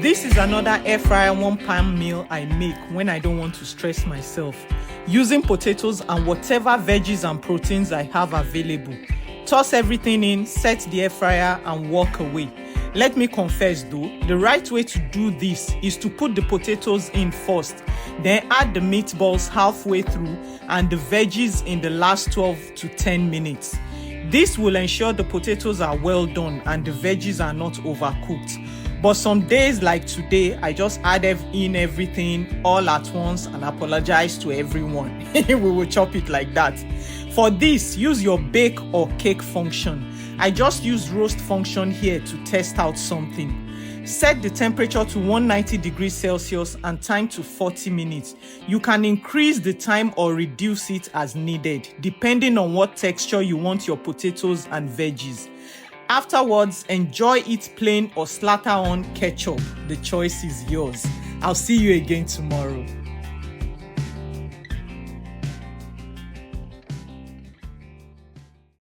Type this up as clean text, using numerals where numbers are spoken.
This is another air fryer 1-pan meal I make when I don't want to stress myself, using potatoes and whatever veggies and proteins I have available. Toss everything in, set the air fryer and walk away. Let me confess though, the right way to do this is to put the potatoes in first, then add the meatballs halfway through and the veggies in the last 12 to 10 minutes. This will ensure the potatoes are well done and the veggies are not overcooked. But some days like today, I just added in everything all at once and apologize to everyone. We will chop it like that. For this, use your bake or cake function. I just used roast function here to test out something. Set the temperature to 190 degrees Celsius and time to 40 minutes. You can increase the time or reduce it as needed, depending on what texture you want your potatoes and veggies. Afterwards, enjoy it plain or slather on ketchup. The choice is yours. I'll see you again tomorrow.